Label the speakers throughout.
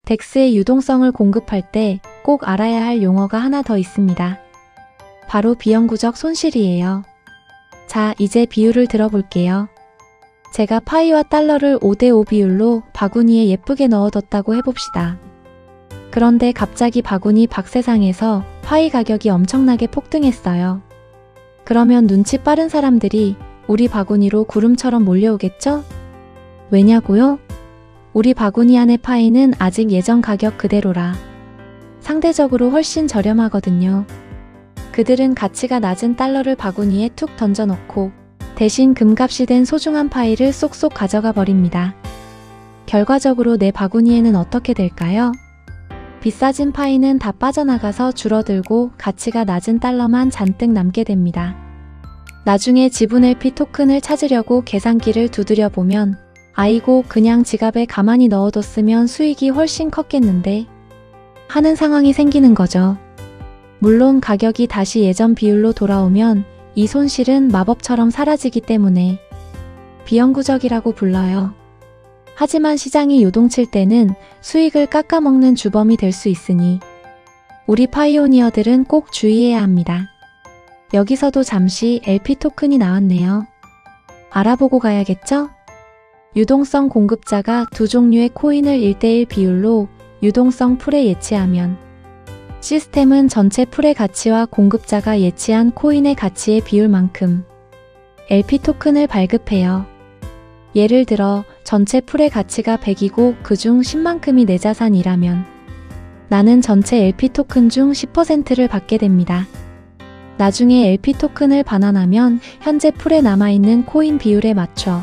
Speaker 1: 덱스의 유동성을 공급할 때 꼭 알아야 할 용어가 하나 더 있습니다. 바로 비영구적 손실이에요. 자, 이제 비율을 들어볼게요. 제가 파이와 달러를 5대5 비율로 바구니에 예쁘게 넣어뒀다고 해봅시다. 그런데 갑자기 바구니 박세상에서 파이 가격이 엄청나게 폭등했어요. 그러면 눈치 빠른 사람들이 우리 바구니로 구름처럼 몰려오겠죠? 왜냐고요? 우리 바구니 안의 파이는 아직 예전 가격 그대로라 상대적으로 훨씬 저렴하거든요. 그들은 가치가 낮은 달러를 바구니에 툭 던져놓고 대신 금값이 된 소중한 파이를 쏙쏙 가져가 버립니다. 결과적으로 내 바구니에는 어떻게 될까요? 비싸진 파이는 다 빠져나가서 줄어들고 가치가 낮은 달러만 잔뜩 남게 됩니다. 나중에 지분 LP 토큰을 찾으려고 계산기를 두드려 보면 아이고 그냥 지갑에 가만히 넣어뒀으면 수익이 훨씬 컸겠는데 하는 상황이 생기는 거죠. 물론 가격이 다시 예전 비율로 돌아오면 이 손실은 마법처럼 사라지기 때문에 비영구적이라고 불러요. 하지만 시장이 요동칠 때는 수익을 깎아먹는 주범이 될 수 있으니 우리 파이오니어들은 꼭 주의해야 합니다. 여기서도 잠시 LP 토큰이 나왔네요. 알아보고 가야겠죠? 유동성 공급자가 두 종류의 코인을 1대1 비율로 유동성 풀에 예치하면 시스템은 전체 풀의 가치와 공급자가 예치한 코인의 가치의 비율만큼 LP 토큰을 발급해요. 예를 들어 전체 풀의 가치가 100이고 그중 10만큼이 내 자산이라면 나는 전체 LP 토큰 중 10%를 받게 됩니다. 나중에 LP 토큰을 반환하면 현재 풀에 남아있는 코인 비율에 맞춰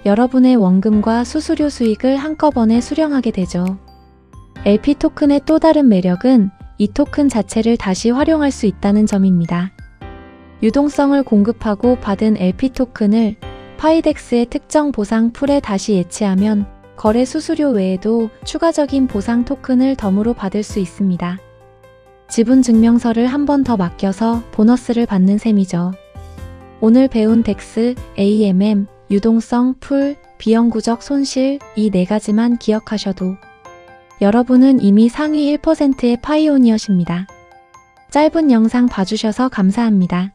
Speaker 1: 여러분의 원금과 수수료 수익을 한꺼번에 수령하게 되죠. LP 토큰의 또 다른 매력은 이 토큰 자체를 다시 활용할 수 있다는 점입니다. 유동성을 공급하고 받은 LP 토큰을 파이덱스의 특정 보상 풀에 다시 예치하면 거래 수수료 외에도 추가적인 보상 토큰을 덤으로 받을 수 있습니다. 지분 증명서를 한 번 더 맡겨서 보너스를 받는 셈이죠. 오늘 배운 덱스, AMM, 유동성, 풀, 비영구적 손실 이 네 가지만 기억하셔도 여러분은 이미 상위 1%의 파이오니어십니다. 짧은 영상 봐주셔서 감사합니다.